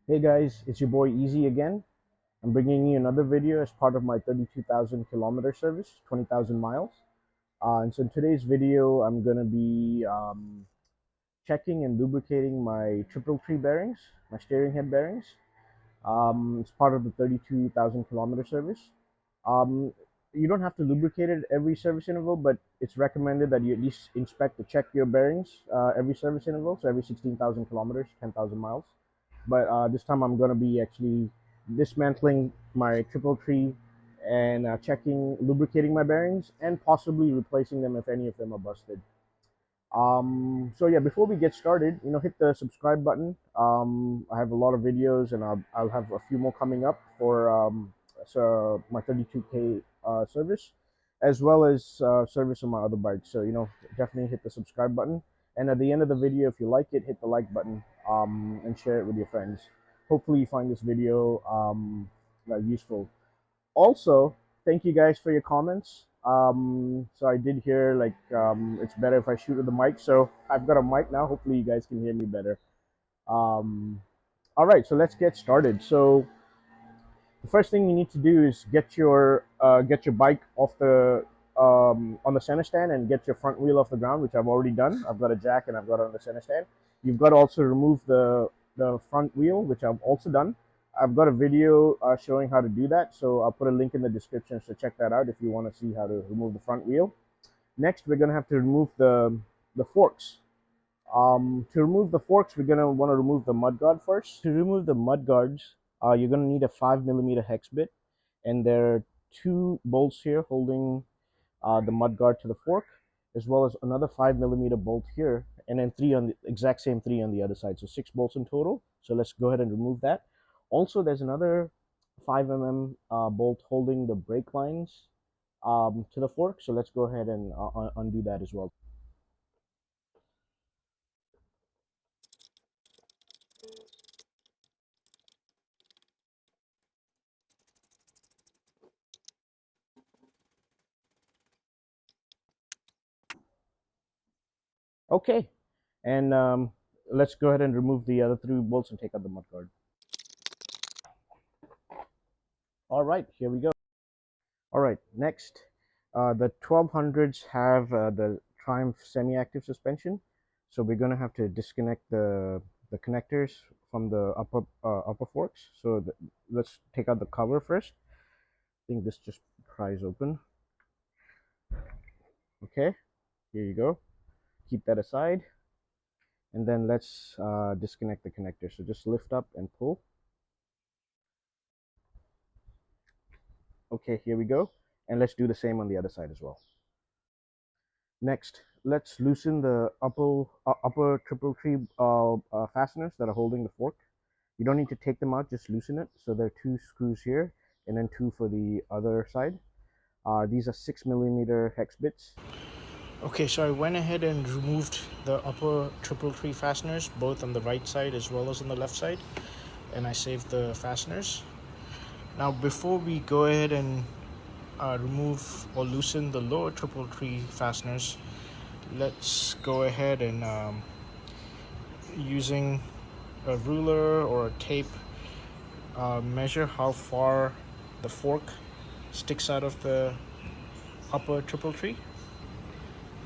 Hey guys, it's your boy Easy again. I'm bringing you another video as part of my 32,000 kilometer service, 20,000 miles. And so in today's video, I'm going to be checking and lubricating my triple tree bearings, my steering head bearings. It's part of the 32,000 kilometer service. Um, you don't have to lubricate it every service interval, but it's recommended that you at least inspect to check your bearings every service interval, so every 16,000 kilometers, 10,000 miles. But this time I'm going to be actually dismantling my triple tree and checking, lubricating my bearings, and possibly replacing them if any of them are busted. So yeah, before we get started, hit the subscribe button. I have a lot of videos, and I'll have a few more coming up for so my 32K service, as well as service on my other bikes. So definitely hit the subscribe button. And at the end of the video, if you like it, hit the like button and share it with your friends. Hopefully, you find this video useful. Also, thank you guys for your comments. So I did hear like it's better if I shoot with the mic. So I've got a mic now. Hopefully you guys can hear me better. Um, all right, so let's get started. So the first thing you need to do is get your bike off the on the center stand and get your front wheel off the ground, which I've already done. I've got a jack and I've got it on the center stand. You've got to also remove the front wheel, which I've also done. I've got a video showing how to do that, so I'll put a link in the description, so check that out if you want to see how to remove the front wheel. Next, we're going to have to remove the forks. To remove the forks, we're going to want to remove the mudguard first. To remove the mudguards, you're going to need a 5mm hex bit, and there are two bolts here holding the mudguard to the fork, as well as another 5mm bolt here, and then three on the exact same three on the other side. So 6 bolts in total. So let's go ahead and remove that. Also, there's another 5mm bolt holding the brake lines to the fork. So let's go ahead and undo that as well. Okay, and let's go ahead and remove the other three bolts and take out the mudguard. All right, here we go. All right, next, the 1200s have the Triumph semi-active suspension, so we're going to have to disconnect the connectors from the upper forks. So let's take out the cover first. I think this just pries open. Okay, here you go. Keep that aside, and then let's disconnect the connector. So just lift up and pull. Okay, here we go, and let's do the same on the other side as well. Next, let's loosen the upper triple tree fasteners that are holding the fork. You don't need to take them out, just loosen it. So there are two screws here, and then two for the other side. These are 6mm hex bits. Okay, so I went ahead and removed the upper triple tree fasteners, both on the right side as well as on the left side, and I saved the fasteners. Now, before we go ahead and remove or loosen the lower triple tree fasteners, let's go ahead and using a ruler or a tape, measure how far the fork sticks out of the upper triple tree.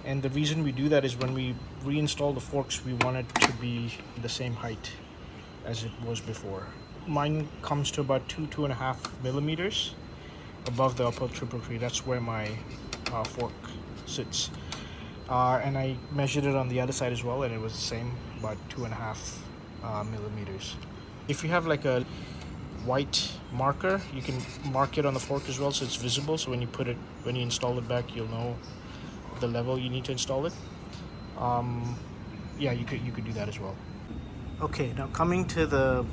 And the reason we do that is when we reinstall the forks, we want it to be the same height as it was before. Mine comes to about 2.5 millimeters above the upper triple tree. That's where my fork sits. And I measured it on the other side as well, and it was the same, about 2.5 millimeters. If you have like a white marker, you can mark it on the fork as well, so it's visible. So when you install it back, you'll know the level you need to install it. Yeah, you could do that as well. Okay, now coming to the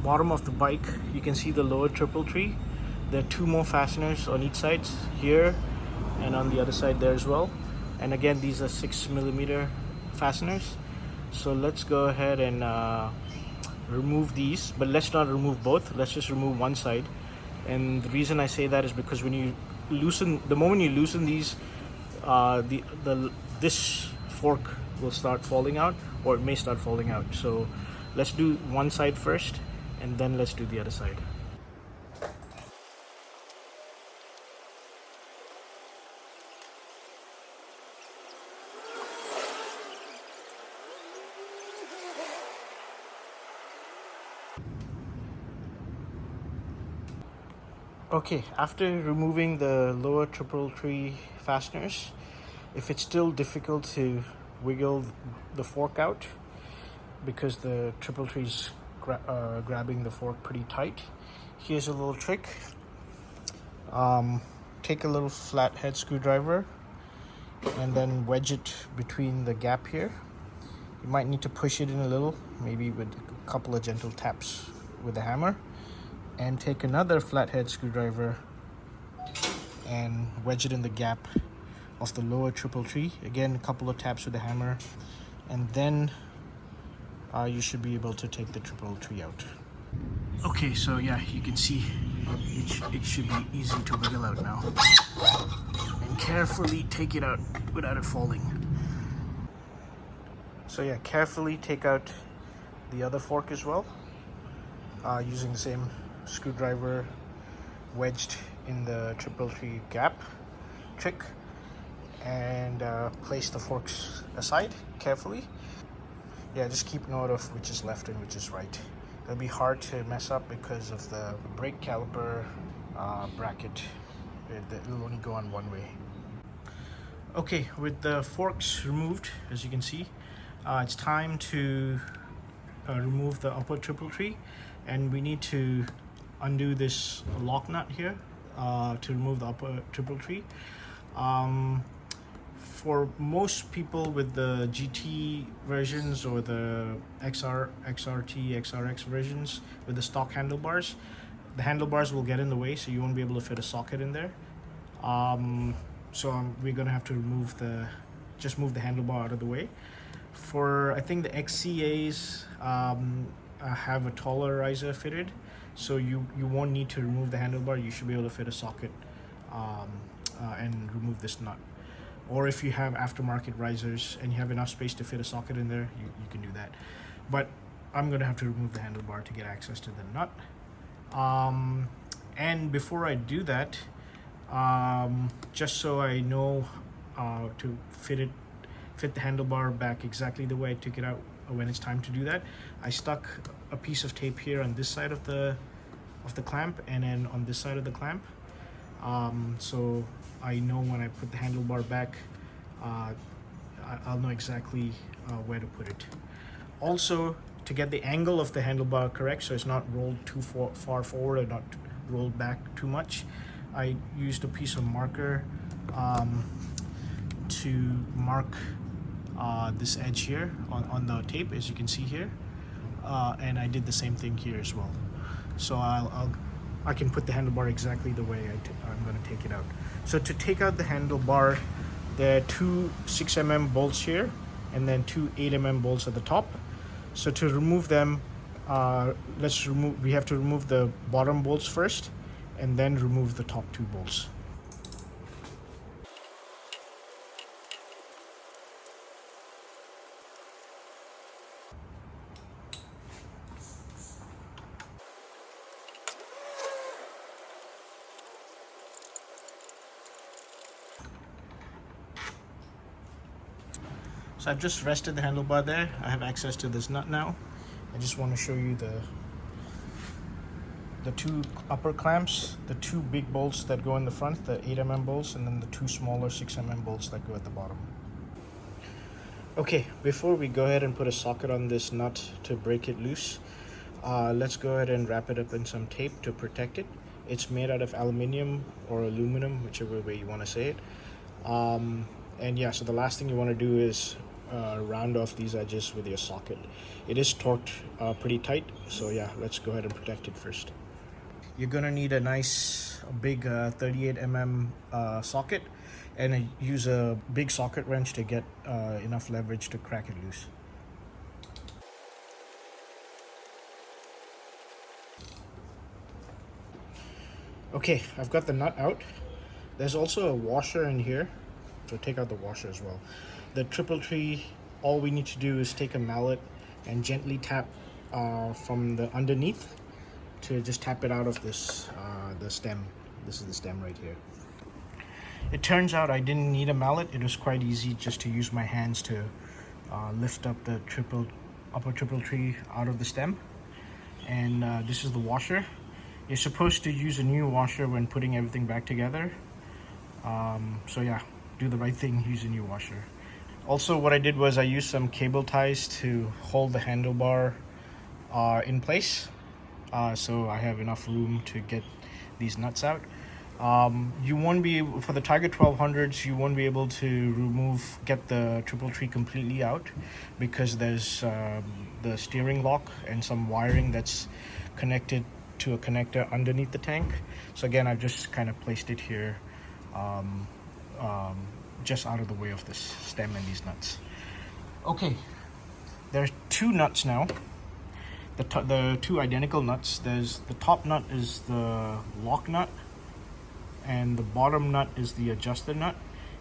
bottom of the bike, you can see the lower triple tree. There are two more fasteners on each side, here and on the other side there as well. And again, these are 6mm fasteners. So let's go ahead and remove these, but let's not remove both. Let's just remove one side. And the reason I say that is because when you the moment you loosen these, this fork will start falling out, or it may start falling out. So let's do one side first, and then let's do the other side. Okay, after removing the lower triple tree fasteners, if it's still difficult to wiggle the fork out because the triple tree's grabbing the fork pretty tight, here's a little trick. Take a little flathead screwdriver and then wedge it between the gap here. You might need to push it in a little, maybe with a couple of gentle taps with the hammer, and take another flathead screwdriver and wedge it in the gap of the lower triple tree. Again, a couple of taps with the hammer, and then you should be able to take the triple tree out. Okay, so yeah, you can see it should be easy to wiggle out now. And carefully take it out without it falling. So yeah, carefully take out the other fork as well, using the same screwdriver wedged in the triple tree gap trick, and place the forks aside carefully. Yeah, just keep note of which is left and which is right. It'll be hard to mess up because of the brake caliper bracket. It'll only go on one way. Okay, with the forks removed, as you can see, it's time to remove the upper triple tree, and we need to undo this lock nut here to remove the upper triple tree. For most people with the GT versions or the XRT, XRX versions with the stock handlebars, the handlebars will get in the way, so you won't be able to fit a socket in there. We're gonna have to move the handlebar out of the way. For, I think, the XCAs have a taller riser fitted, so you won't need to remove the handlebar. You should be able to fit a socket and remove this nut. Or if you have aftermarket risers and you have enough space to fit a socket in there, you can do that. But I'm gonna have to remove the handlebar to get access to the nut. And before I do that, just so I know to fit the handlebar back exactly the way I took it out when it's time to do that, I stuck a piece of tape here on this side of the clamp, and then on this side of the clamp, so I know when I put the handlebar back, I'll know exactly where to put it. Also, to get the angle of the handlebar correct, so it's not rolled too far forward or not rolled back too much, I used a piece of marker to mark this edge here on the tape, as you can see here, and I did the same thing here as well. So I can put the handlebar exactly the way I'm going to take it out. So to take out the handlebar, there are two 6mm bolts here and then two 8mm bolts at the top. So to remove them, we have to remove the bottom bolts first and then remove the top two bolts. So I've just rested the handlebar there. I have access to this nut now. I just want to show you the two upper clamps, the two big bolts that go in the front, the 8mm bolts, and then the two smaller 6mm bolts that go at the bottom. Okay, before we go ahead and put a socket on this nut to break it loose, let's go ahead and wrap it up in some tape to protect it. It's made out of aluminium or aluminum, whichever way you want to say it. And yeah, so the last thing you want to do is round off these edges with your socket. It is torqued pretty tight, so yeah, let's go ahead and protect it first. You're gonna need a nice big 38mm socket, and use a big socket wrench to get enough leverage to crack it loose. Okay, I've got the nut out. There's also a washer in here, so take out the washer as well. The triple tree, all we need to do is take a mallet and gently tap from the underneath to just tap it out of this the stem. This is the stem right here. It turns out I didn't need a mallet. It was quite easy just to use my hands to lift up the upper triple tree out of the stem. And this is the washer. You're supposed to use a new washer when putting everything back together. So yeah, do the right thing, use a new washer. Also, what I did was I used some cable ties to hold the handlebar in place. So I have enough room to get these nuts out. You won't be able, for the Tiger 1200s, you won't be able to get the triple tree completely out because there's the steering lock and some wiring that's connected to a connector underneath the tank. So again, I've just kind of placed it here just out of the way of this stem and these nuts. Okay, there's two nuts now. The two identical nuts. There's the top nut is the lock nut and the bottom nut is the adjuster nut,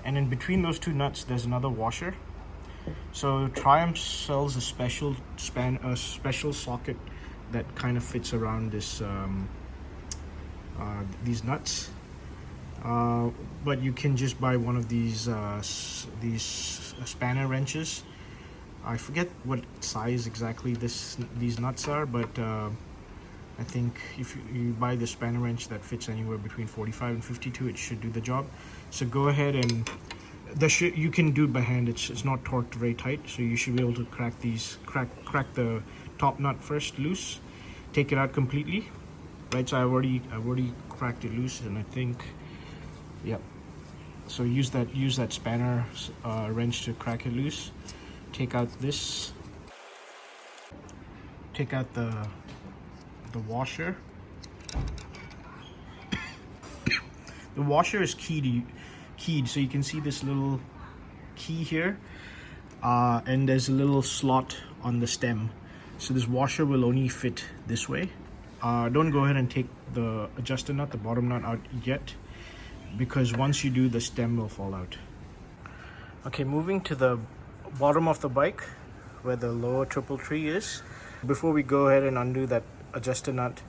and in between those two nuts there's another washer. So Triumph sells a special socket that kind of fits around this these nuts, but you can just buy one of these spanner wrenches. I forget what size exactly these nuts are, but I think if you buy the spanner wrench that fits anywhere between 45 and 52, it should do the job. So go ahead and you can do it by hand. It's not torqued very tight, so you should be able to crack the top nut first loose, take it out completely. Right, so I've already cracked it loose, and I think, yep. So use that spanner wrench to crack it loose. Take out this. Take out the washer. The washer is keyed, so you can see this little key here, and there's a little slot on the stem. So this washer will only fit this way. Don't go ahead and take the adjuster nut, the bottom nut, out yet, because once you do, the stem will fall out. Okay, moving to the bottom of the bike where the lower triple tree is. Before we go ahead and undo that adjuster nut,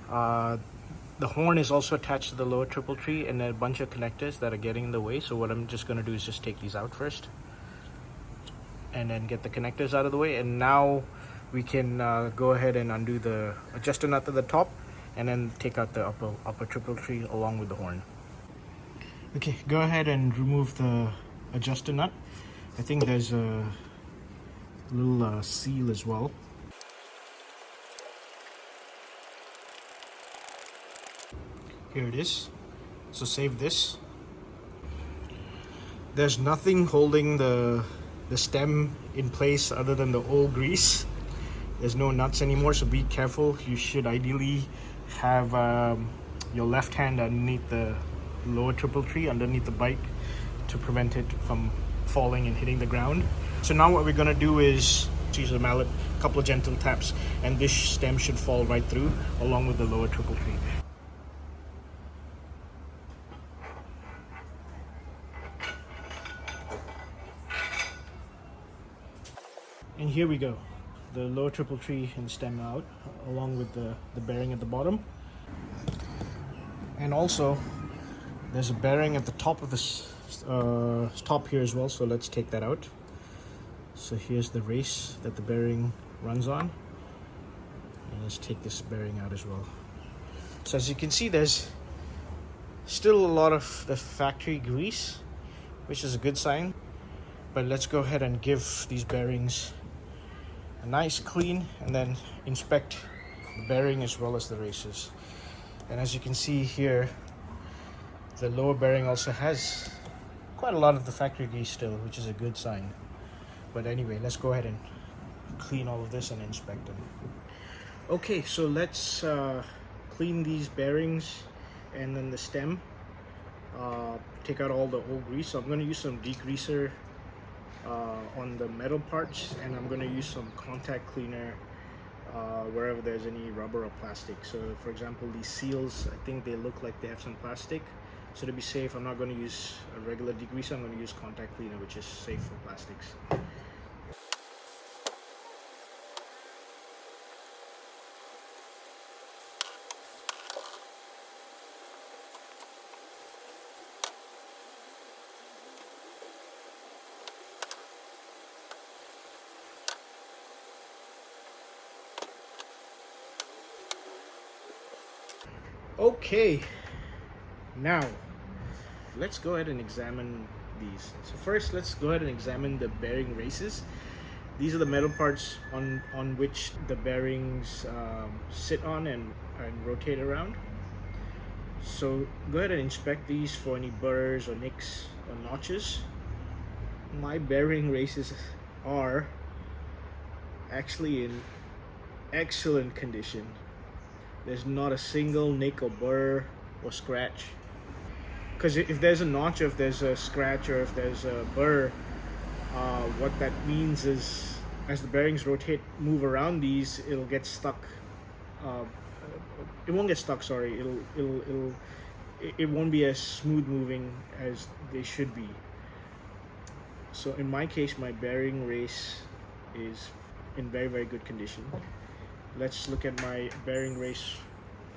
the horn is also attached to the lower triple tree, and there are a bunch of connectors that are getting in the way. So what I'm just going to do is just take these out first and then get the connectors out of the way, and now we can go ahead and undo the adjuster nut at the top and then take out the upper triple tree along with the horn. Okay, go ahead and remove the adjuster nut. I think there's a little seal as well. Here it is. So save this. There's nothing holding the stem in place other than the old grease. There's no nuts anymore, so be careful. You should ideally have your left hand underneath the lower triple tree, underneath the bike, to prevent it from falling and hitting the ground. So now what we're gonna do is use a mallet, a couple of gentle taps, and this stem should fall right through along with the lower triple tree. And here we go. The lower triple tree and stem out along with the bearing at the bottom. And also there's a bearing at the top of this top here as well, so let's take that out. So here's the race that the bearing runs on, and let's take this bearing out as well. So as you can see, there's still a lot of the factory grease, which is a good sign, but let's go ahead and give these bearings a nice clean and then inspect the bearing as well as the races. And as you can see here, the lower bearing also has quite a lot of the factory grease still, which is a good sign. But anyway, let's go ahead and clean all of this and inspect them. Okay, so let's clean these bearings and then the stem. Take out all the old grease. So I'm going to use some degreaser on the metal parts, and I'm going to use some contact cleaner wherever there's any rubber or plastic. So for example, these seals, I think they look like they have some plastic. So to be safe, I'm not going to use a regular degreaser, I'm going to use contact cleaner, which is safe for plastics. Okay, now let's go ahead and examine these. So first, let's go ahead and examine the bearing races. These are the metal parts on which the bearings sit on and rotate around. So go ahead and inspect these for any burrs or nicks or notches. My bearing races are actually in excellent condition. There's not a single nick or burr or scratch. Because if there's a notch, or if there's a scratch, or if there's a burr, what that means is as the bearings move around these, it'll get stuck. Uh, it won't get stuck. Sorry, it won't be as smooth moving as they should be. So in my case, my bearing race is in very, very good condition. Let's look at my bearing race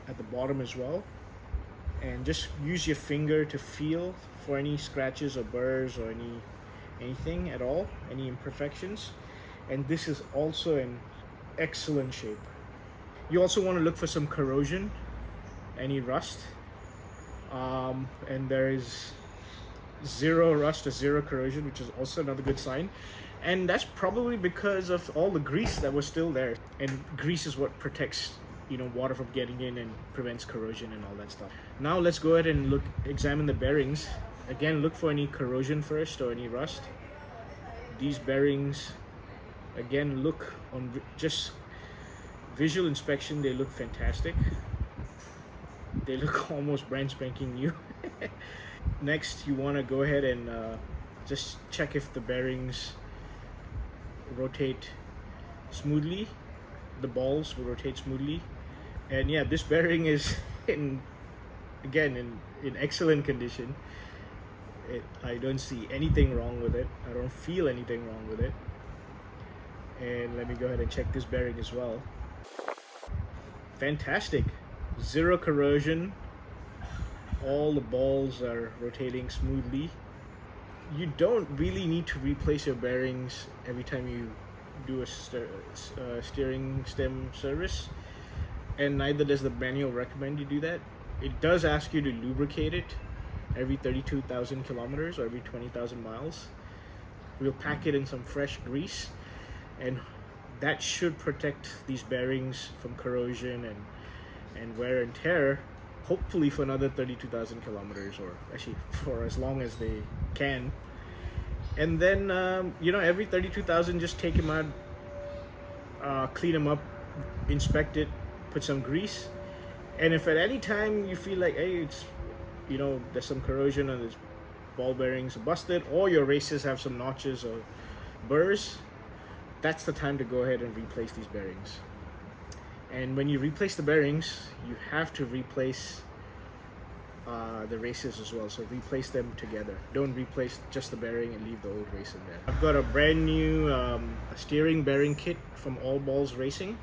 at the bottom as well, and just use your finger to feel for any scratches or burrs or anything at all, any imperfections. And this is also in excellent shape. You also want to look for some corrosion, any rust, and there is zero rust or zero corrosion, which is also another good sign. And that's probably because of all the grease that was still there, and grease is what protects water from getting in and prevents corrosion and all that stuff. Now let's go ahead and examine the bearings. Again, look for any corrosion first or any rust. These bearings, again, look on just visual inspection, they look fantastic. They look almost brand spanking new. Next, you want to go ahead and just check if the bearings rotate smoothly. The balls will rotate smoothly. And yeah, this bearing is in excellent condition. I don't see anything wrong with it. I don't feel anything wrong with it. And let me go ahead and check this bearing as well. Fantastic. Zero corrosion. All the balls are rotating smoothly. You don't really need to replace your bearings every time you do a steering stem service, and neither does the manual recommend you do that. It does ask you to lubricate it every 32,000 kilometers or every 20,000 miles. We'll pack it in some fresh grease, and that should protect these bearings from corrosion and wear and tear, hopefully for another 32,000 kilometers, or actually for as long as they can. And then every 32,000, just take them out, clean them up, inspect it, put some grease. And if at any time you feel like, hey, it's there's some corrosion and this ball bearings are busted, or your races have some notches or burrs, that's the time to go ahead and replace these bearings. And when you replace the bearings, you have to replace the races as well. So replace them together. Don't replace just the bearing and leave the old race in there. I've got a brand new steering bearing kit from All Balls Racing,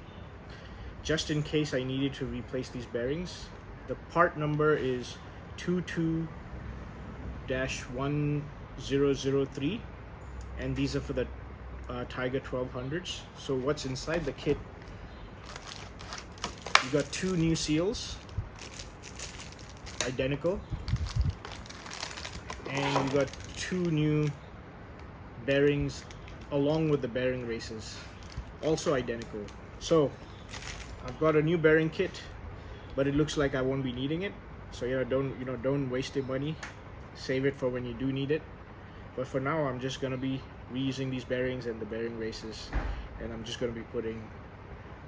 just in case I needed to replace these bearings. The part number is 22-1003, and these are for the Tiger 1200s. So what's inside the kit? You got two new seals, identical, and you got two new bearings along with the bearing races, also identical. So I've got a new bearing kit, but it looks like I won't be needing it. So don't waste your money. Save it for when you do need it. But for now, I'm just gonna be reusing these bearings and the bearing races, and I'm just gonna be putting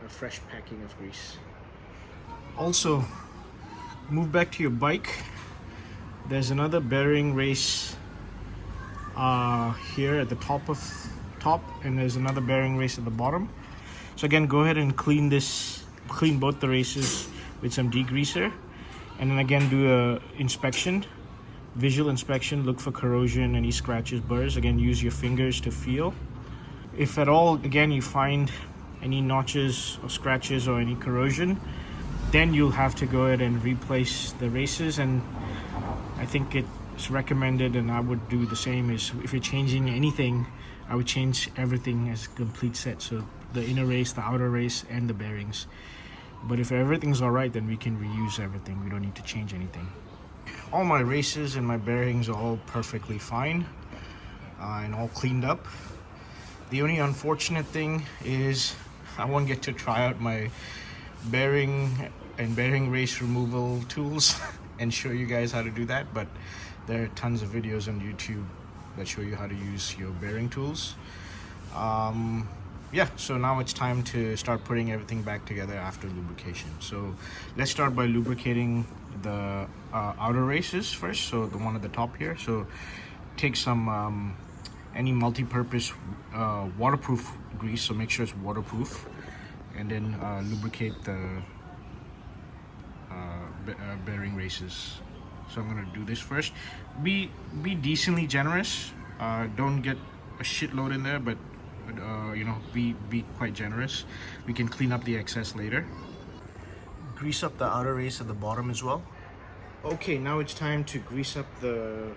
a fresh packing of grease. Also, move back to your bike. There's another bearing race here at the top, and there's another bearing race at the bottom. So again, go ahead and clean both the races with some degreaser, and then again do a visual inspection. Look for corrosion, any scratches, burrs. Again, use your fingers to feel. If at all, again, you find any notches or scratches or any corrosion, then you'll have to go ahead and replace the races. And I think it's recommended, and I would do the same, is if you're changing anything, I would change everything as a complete set. So the inner race, the outer race, and the bearings. But if everything's all right, then we can reuse everything. We don't need to change anything. All my races and my bearings are all perfectly fine and all cleaned up. The only unfortunate thing is I won't get to try out my bearing and bearing race removal tools and show you guys how to do that, but there are tons of videos on YouTube that show you how to use your bearing tools. Yeah, so now it's time to start putting everything back together after lubrication. So let's start by lubricating the outer races first, so the one at the top here. So take some any multi-purpose waterproof grease, so make sure it's waterproof, and then lubricate the bearing races. So I'm gonna do this first. Be decently generous. Don't get a shitload in there, but you know, be quite generous. We can clean up the excess later. Grease up the outer race at the bottom as well. Okay, now it's time to grease up the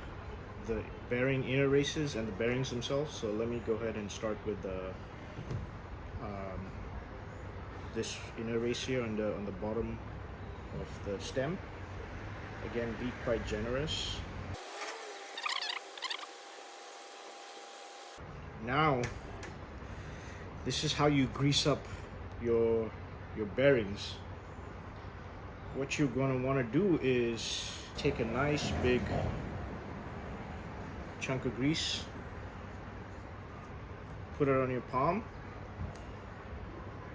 bearing inner races and the bearings themselves. So let me go ahead and start with the this inner race here on the bottom of the stem. Again, be quite generous. Now, this is how you grease up your bearings. What you're going to want to do is take a nice big chunk of grease, put it on your palm,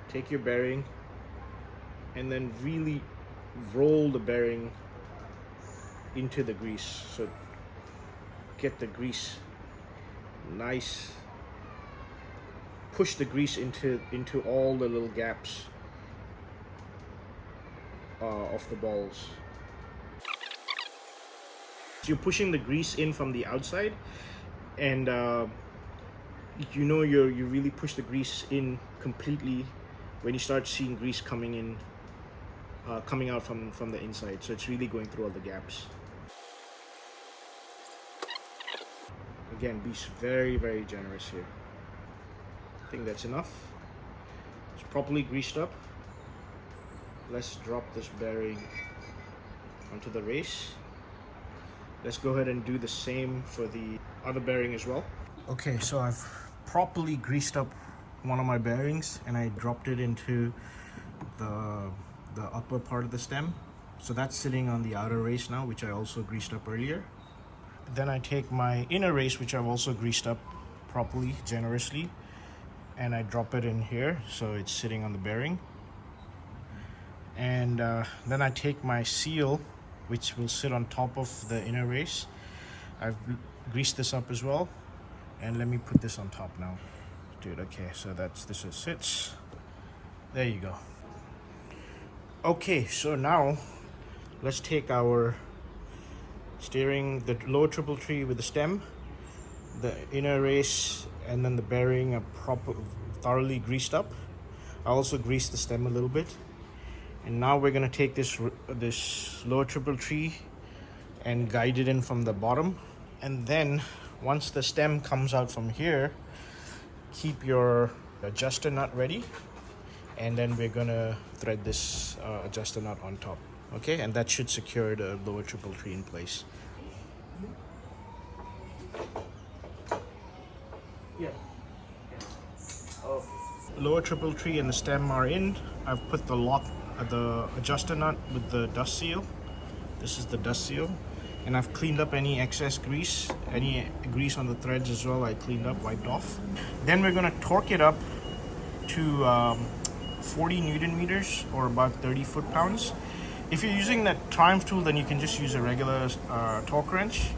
take your bearing, and then really roll the bearing into the grease. So get the grease nice, push the grease into all the little gaps of the balls. So you're pushing the grease in from the outside, and you know you really push the grease in completely when you start seeing grease coming in, coming out from the inside. So it's really going through all the gaps. Again, be very, very generous here. I think that's enough. It's properly greased up. Let's drop this bearing onto the race. Let's go ahead and do the same for the other bearing as well. Okay, so I've properly greased up one of my bearings and I dropped it into the upper part of the stem. So that's sitting on the outer race now, which I also greased up earlier. Then I take my inner race, which I've also greased up properly, generously, and I drop it in here, so it's sitting on the bearing. And then I take my seal, which will sit on top of the inner race. I've greased this up as well, and let me put this on top now. Dude, okay, so this sits. There you go. Okay, so now let's take our steering, the lower triple tree with the stem, the inner race, and then the bearing are thoroughly greased up. I also greased the stem a little bit. And now we're gonna take this lower triple tree and guide it in from the bottom. And then once the stem comes out from here, keep your adjuster nut ready. And then we're gonna thread this adjuster nut on top. Okay, and that should secure the lower triple tree in place. Yeah. Oh. Lower triple tree and the stem are in. I've put the adjuster nut with the dust seal. This is the dust seal. And I've cleaned up any excess grease, any grease on the threads as well. I cleaned up, wiped off. Then we're gonna torque it up to 40 Newton meters or about 30 foot-pounds. If you're using that Triumph tool, then you can just use a regular torque wrench.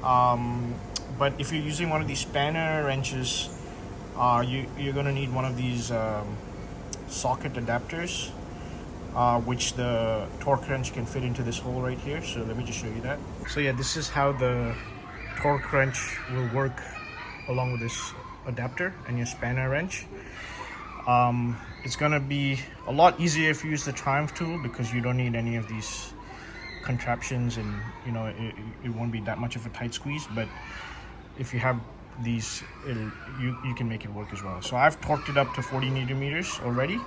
But if you're using one of these spanner wrenches, you're gonna need one of these socket adapters, which the torque wrench can fit into this hole right here. So let me just show you that. So yeah, this is how the torque wrench will work along with this adapter and your spanner wrench. It's gonna be a lot easier if you use the Triumph tool because you don't need any of these contraptions, and you know it won't be that much of a tight squeeze. But if you have these, you can make it work as well. So I've torqued it up to 40 Newton meters already,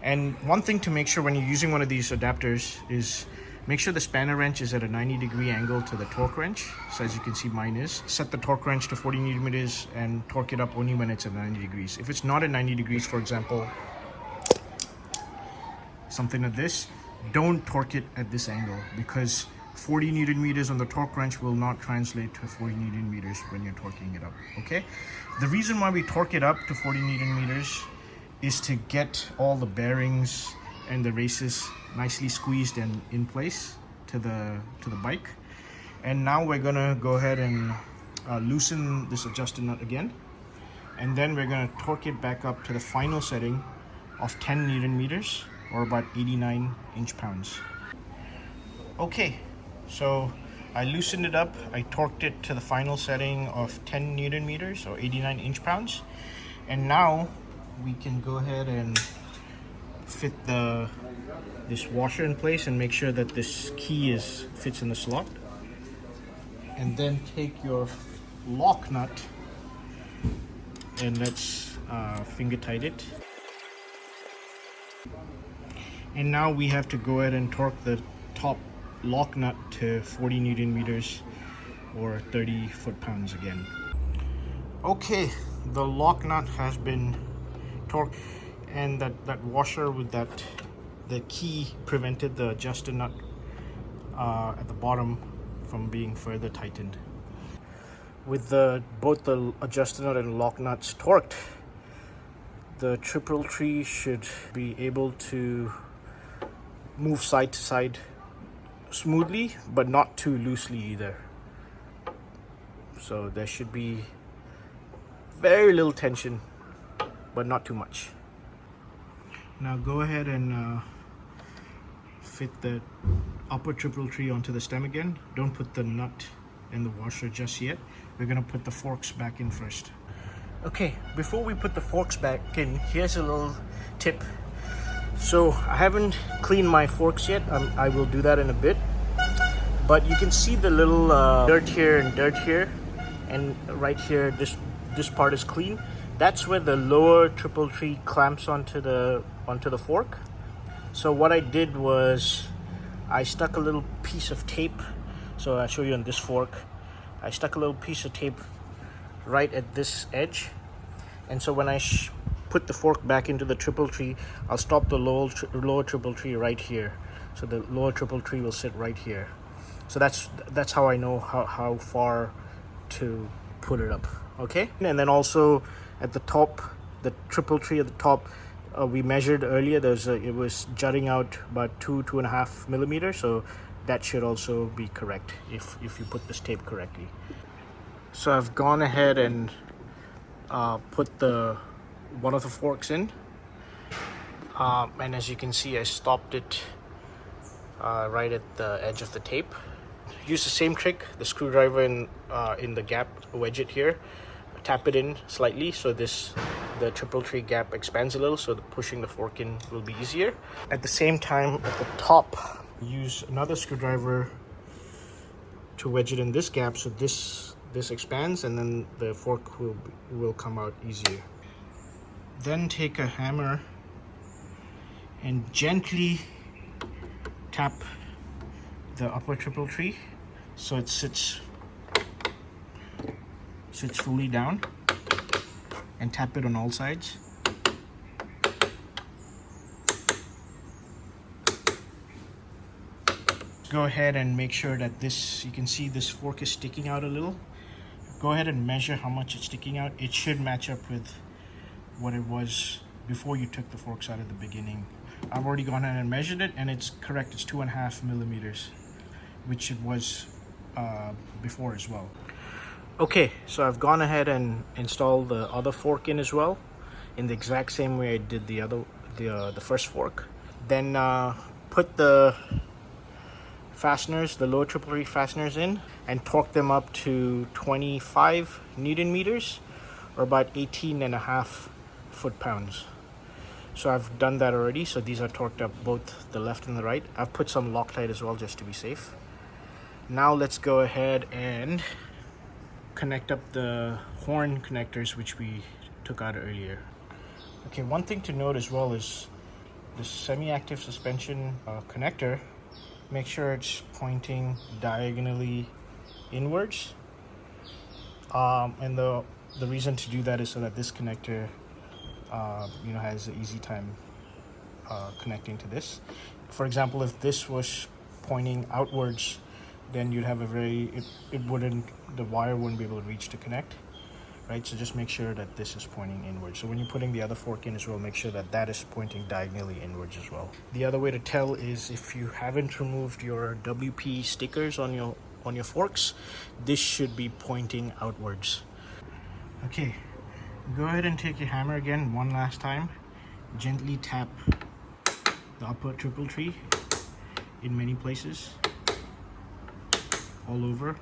And one thing to make sure when you're using one of these adapters is make sure the spanner wrench is at a 90-degree angle to the torque wrench. So as you can see, mine is. Set the torque wrench to 40 newton meters and torque it up only when it's at 90 degrees. If it's not at 90 degrees, for example, something like this, don't torque it at this angle, because 40 newton meters on the torque wrench will not translate to 40 newton meters when you're torquing it up, okay? The reason why we torque it up to 40 newton meters is to get all the bearings and the races nicely squeezed and in place to the bike. And now we're gonna go ahead and loosen this adjusted nut again, and then we're gonna torque it back up to the final setting of 10 newton meters, or about 89 inch-pounds. Okay, so I loosened it up, I torqued it to the final setting of 10 newton meters or 89 inch-pounds, and now we can go ahead and fit this washer in place and make sure that this key fits in the slot. And then take your lock nut and let's finger tight it. And now we have to go ahead and torque the top lock nut to 40 newton meters or 30 foot-pounds again. Okay, the lock nut has been torque, and that washer with the key prevented the adjusted nut at the bottom from being further tightened. With both the adjusted nut and lock nuts torqued, the triple tree should be able to move side to side smoothly, but not too loosely either. So there should be very little tension, but not too much. Now go ahead and fit the upper triple tree onto the stem again. Don't put the nut and the washer just yet. We're gonna put the forks back in first. Okay, before we put the forks back in, here's a little tip. So I haven't cleaned my forks yet. I will do that in a bit. But you can see the little dirt here and dirt here, and right here, this part is clean. That's where the lower triple tree clamps onto the fork. So what I did was I stuck a little piece of tape. So I'll show you on this fork. I stuck a little piece of tape right at this edge, and so when I put the fork back into the triple tree, I'll stop the lower triple tree right here. So the lower triple tree will sit right here. So that's how I know how far to put it up, okay? And then also at the top, the triple tree at the top, we measured earlier, it was jutting out about 2.5 millimeters, so that should also be correct if you put this tape correctly. So I've gone ahead and put one of the forks in, and as you can see, I stopped it right at the edge of the tape. Use the same trick, the screwdriver in the gap, wedge it here, tap it in slightly so the triple tree gap expands a little, so pushing the fork in will be easier. At the same time, at the top, use another screwdriver to wedge it in this gap so this expands, and then the fork will come out easier. Then take a hammer and gently tap the upper triple tree so it sits fully down, and tap it on all sides. Go ahead and make sure that you can see this fork is sticking out a little. Go ahead and measure how much it's sticking out. It should match up with what it was before you took the forks out at the beginning. I've already gone ahead and measured it, and it's correct. It's 2.5 millimeters, which it was before as well. Okay, so I've gone ahead and installed the other fork in as well, in the exact same way I did the first fork. Then put the fasteners, the lower triple tree fasteners in, and torque them up to 25 newton meters, or about 18.5 foot-pounds. So I've done that already, so these are torqued up, both the left and the right. I've put some Loctite as well just to be safe. Now let's go ahead and connect up the horn connectors which we took out earlier. Okay, one thing to note as well is the semi-active suspension connector, make sure it's pointing diagonally inwards. And the reason to do that is so that this connector has an easy time connecting to this. For example, if this was pointing outwards, then you'd have the wire wouldn't be able to reach to connect, right? So just make sure that this is pointing inwards. So when you're putting the other fork in as well, make sure that that is pointing diagonally inwards as well. The other way to tell is if you haven't removed your WP stickers on your forks, this should be pointing outwards. Okay, go ahead and take your hammer again one last time. Gently tap the upper triple tree in many places, all over,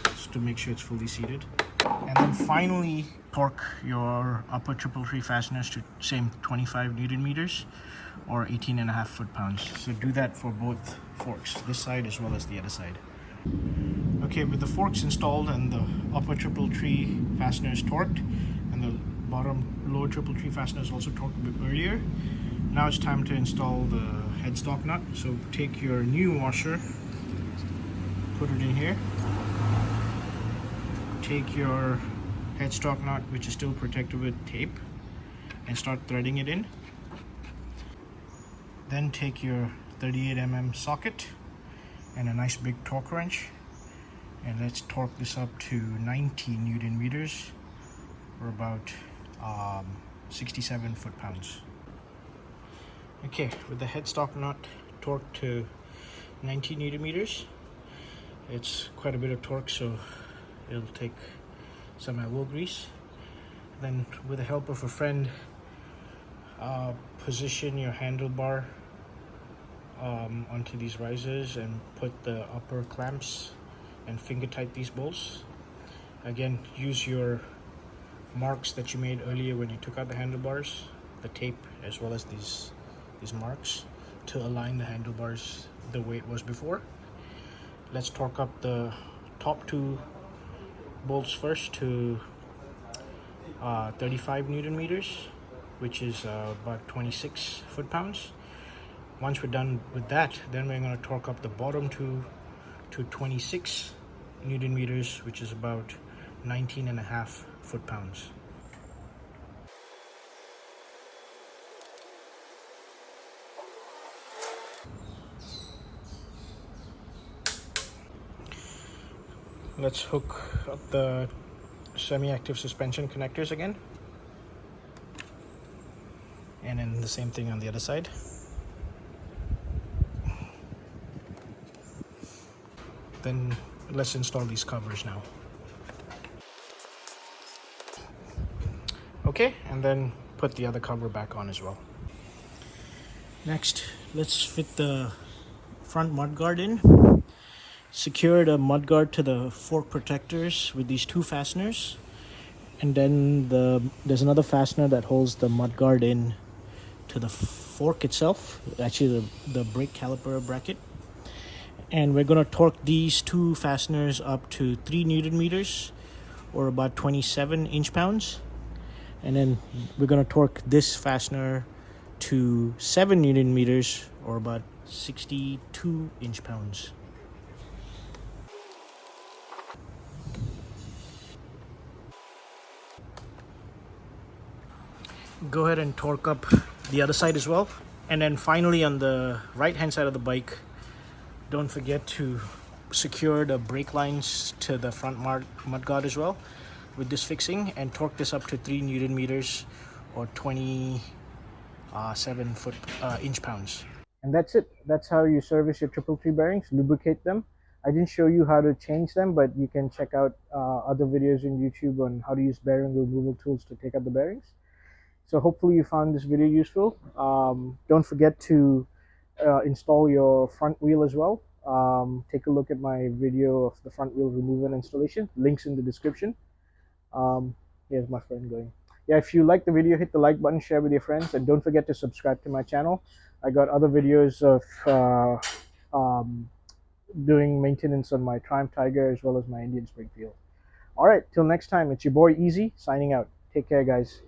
just to make sure it's fully seated. And then finally torque your upper triple tree fasteners to same 25 Newton meters or 18.5 foot-pounds. So do that for both forks, this side as well as the other side. Okay, with the forks installed and the upper triple tree fasteners torqued and the lower triple tree fasteners also torqued a bit earlier, now it's time to install the headstock nut. So take your new washer, put it in here. Take your headstock nut, which is still protected with tape, and start threading it in. Then take your 38mm socket and a nice big torque wrench, and let's torque this up to 90 Newton meters or about 67 foot-pounds. Okay, with the headstock nut torqued to 90 Newton meters, it's quite a bit of torque, so it'll take some elbow grease. Then with the help of a friend, position your handlebar onto these risers and put the upper clamps and finger tight these bolts. Again, use your marks that you made earlier when you took out the handlebars, the tape as well as these marks, to align the handlebars the way it was before. Let's torque up the top two bolts first to 35 Newton meters, which is about 26 foot-pounds. Once we're done with that, then we're going to torque up the bottom two to 26 Newton meters, which is about 19.5 foot-pounds. Let's hook up the semi-active suspension connectors again, and then the same thing on the other side. Then let's install these covers now. Okay, and then put the other cover back on as well. Next, let's fit the front mudguard in. Secure the mudguard to the fork protectors with these two fasteners, and then there's another fastener that holds the mudguard in to the fork itself, actually the brake caliper bracket. And we're going to torque these two fasteners up to 3 Newton meters or about 27 inch-pounds, and then we're going to torque this fastener to 7 Newton meters or about 62 inch-pounds. Go ahead and torque up the other side as well. And then finally, on the right hand side of the bike, don't forget to secure the brake lines to the front mudguard as well with this fixing, and torque this up to 3 Newton meters or 27 inch-pounds. And that's it. That's how you service your triple tree bearings, lubricate them. I didn't show you how to change them, but you can check out other videos on YouTube on how to use bearing removal tools to take out the bearings. So hopefully you found this video useful. Don't forget to install your front wheel as well. Take a look at my video of the front wheel removal and installation. Links in the description. Here's my friend going. Yeah, if you like the video, hit the like button, share with your friends, and don't forget to subscribe to my channel. I got other videos of doing maintenance on my Triumph Tiger as well as my Indian Springfield. All right, till next time, it's your boy Easy signing out. Take care, guys.